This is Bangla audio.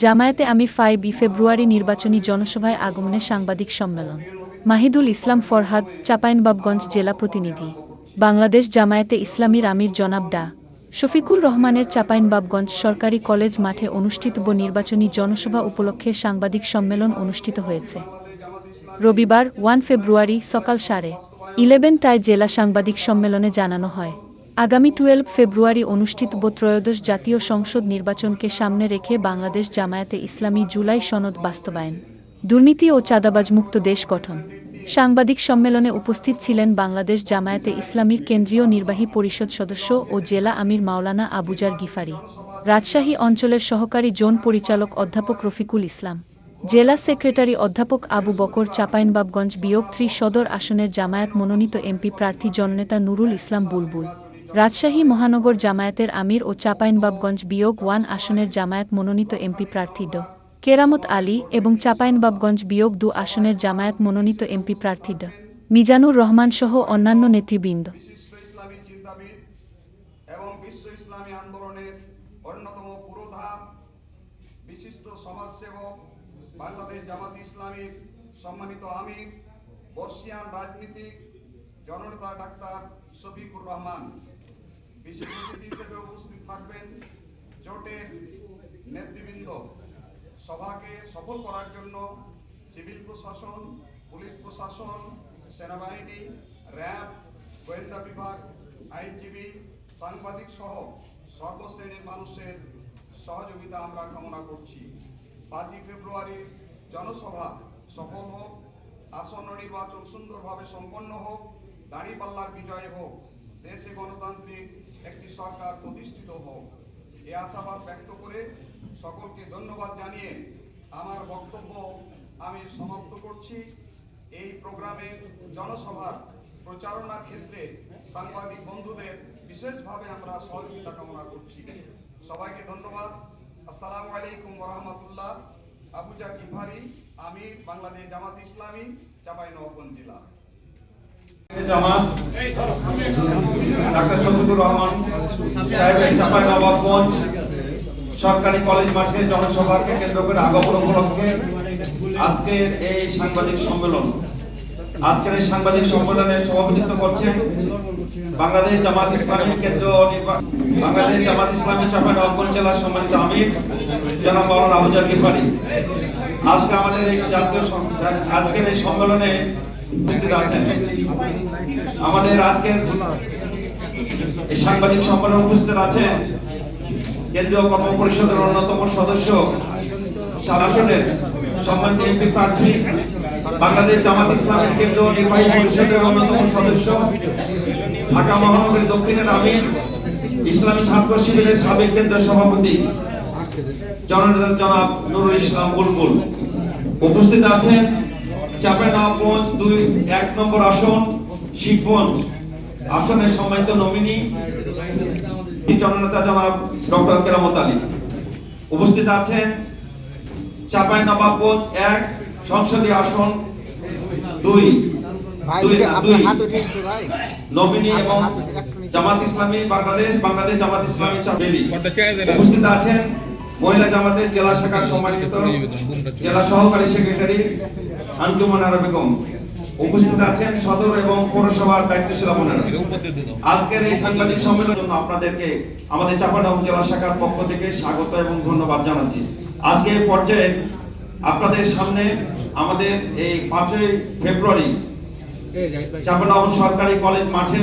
জামায়াতে আমির 5 ফেব্রুয়ারি নির্বাচনী জনসভায় আগমনে সাংবাদিক সম্মেলন। মাহিদুল ইসলাম ফরহাদ, চাঁপাইনবাবগঞ্জ জেলা প্রতিনিধি। বাংলাদেশ জামায়াতে ইসলামীর আমির জনাব ডা শফিকুর রহমানের চাঁপাইনবাবগঞ্জ সরকারি কলেজ মাঠে অনুষ্ঠিতব্য নির্বাচনী জনসভা উপলক্ষে সাংবাদিক সম্মেলন অনুষ্ঠিত হয়েছে। রবিবার 1 ফেব্রুয়ারি সকাল 11:30টায় জেলা সাংবাদিক সম্মেলনে জানানো হয়, আগামী 12 ফেব্রুয়ারি অনুষ্ঠিতব্য ত্রয়োদশ জাতীয় সংসদ নির্বাচনকে সামনে রেখে বাংলাদেশ জামায়াতে ইসলামী জুলাই সনদ বাস্তবায়ন, দুর্নীতি ও চাঁদাবাজমুক্ত দেশ গঠন। সাংবাদিক সম্মেলনে উপস্থিত ছিলেন বাংলাদেশ জামায়াতে ইসলামীর কেন্দ্রীয় নির্বাহী পরিষদ সদস্য ও জেলা আমির মাওলানা আবুজার গিফারি, রাজশাহী অঞ্চলের সহকারী জোন পরিচালক অধ্যাপক রফিকুল ইসলাম, জেলা সেক্রেটারি অধ্যাপক আবু বকর, চাঁপাইনবাবগঞ্জ -3 সদর আসনের জামায়াত মনোনীত এমপি প্রার্থী জননেতা নুরুল ইসলাম বুলবুল, রাজশাহী মহানগর জামায়াতের আমির ও চাঁপাইনবাবগঞ্জ -1 আসনের জামায়াত মনোনীত এমপি প্রার্থী ড কেরামত আলী এবং চাঁপাইনবাবগঞ্জ -2 আসনের জামায়াত মনোনীত এমপি প্রার্থী ড মিজানুর রহমান সহ অন্যান্য নেতৃবৃন্দ। এবং বিশ্ব ইসলামী আন্দোলনের অন্যতম পুরোধা বিশিষ্ট সমাজসেবক বাংলাদেশ জামাত ইসলামীর সম্মানিত আমির, বর্ষিয়ান রাজনীতিক জননেতা ডাক্তার শফিকুর রহমান। বিশেষ অতিথি হিসেবে উপস্থিত থাকবেন জোটের নেতৃবৃন্দ। সভাকে সফল করার জন্য সিভিল প্রশাসন, পুলিশ প্রশাসন, সেনাবাহিনী, র্যাব, গোয়েন্দা বিভাগ, আইনজীবী, সাংবাদিক সহ সর্বশ্রেণীর মানুষের সহযোগিতা আমরা কামনা করছি। 5 ফেব্রুয়ারির জনসভা সফল হোক, আসন্ন নির্বাচন সুন্দরভাবে সম্পন্ন হোক, দাঁড়িপাল্লার বিজয় হোক, দেশে গণতান্ত্রিক একটি সরকার প্রতিষ্ঠিত হোক, এ আশাবাদ ব্যক্ত করে সকলকে ধন্যবাদ জানিয়ে আমার বক্তব্য আমি সমাপ্ত করছি। এই প্রোগ্রামে জনসভার প্রচারণার ক্ষেত্রে সাংবাদিক বন্ধুদের বিশেষভাবে আমরা সহযোগিতা কামনা করছি। সবাইকে ধন্যবাদ। আসসালামু আলাইকুম ওয়া রাহমাতুল্লাহ। আবুজার গিফারি, আমি বাংলাদেশ জামাত ইসলামী, চাঁপাইনবাবগঞ্জ জেলা। জামাত ডাক্তার শফিকুর রহমান সাহেবের চাঁপাইনবাবগঞ্জ সরকারি কলেজ মাঠে জনসভাকে কেন্দ্র করে আগমন উপলক্ষে আজকের এই সাংবাদিক সম্মেলন। আজকের এই সাংবাদিক সম্মেলনে সভাপতিত্ব করছেন বাংলাদেশ জামাত ইসলামী বাংলাদেশ জামাত ইসলামী চাঁপাইনবাবগঞ্জ জেলার সম্মানিত আমির জনাব মাওলানা আবুজার গিফারি। আজকে আমাদের এই আজকের এই সম্মেলনে উপস্থিত আছেন। আমাদের আজকের এই সাংবাদিক সম্মেলনে উপস্থিত আছেন কেন্দ্রীয় কর্ম পরিষদের অন্যতম সদস্য, আসনের সম্মানিত এমপি প্রার্থী, বাংলাদেশ জামাত ইসলামের কেন্দ্রীয় নির্বাহী পরিষদের অন্যতম সদস্য, ঢাকা মহানগরী দক্ষিণের আমির, ইসলামী ছাত্র শিবিরের সাবেক কেন্দ্রীয় সভাপতি জননেতা জনাব নুরুল ইসলাম বুলবুল। উপস্থিত আছেন চাঁপাইনবাবগঞ্জ 1 নম্বর আসন শিবগঞ্জ আসনের সম্মানিত নমিনি জননেতা জনাব ডক্টর কেরামত আলী। উপস্থিত আছেন চাঁপাইনবাবগঞ্জ 1 সংসদীয় আসন 2 নমিনি এবং জামাত ইসলামী বাংলাদেশ জামাত ইসলামী চাঁপাইলি। উপস্থিত আছেন মহিলা জামাতের জেলা শাখার সম্মানিত জেলা সহকারী সেক্রেটারি আঞ্জুমান আরা বেগম। উপস্থিত আছেন সদর এবং পৌরসভার দায়িত্বশীল আপনারা। আজকের এই সাংবাদিক সম্মেলনের জন্য আপনাদেরকে আমাদের চাঁপাইনবাবগঞ্জ জেলা শাখার পক্ষ থেকে স্বাগত এবং ধন্যবাদ জানাচ্ছি। আজকে এই পর্যায়ে আপনাদের সামনে আমাদের এই 5 ফেব্রুয়ারি চাঁপাইনবাবগঞ্জ সরকারি কলেজ মাঠে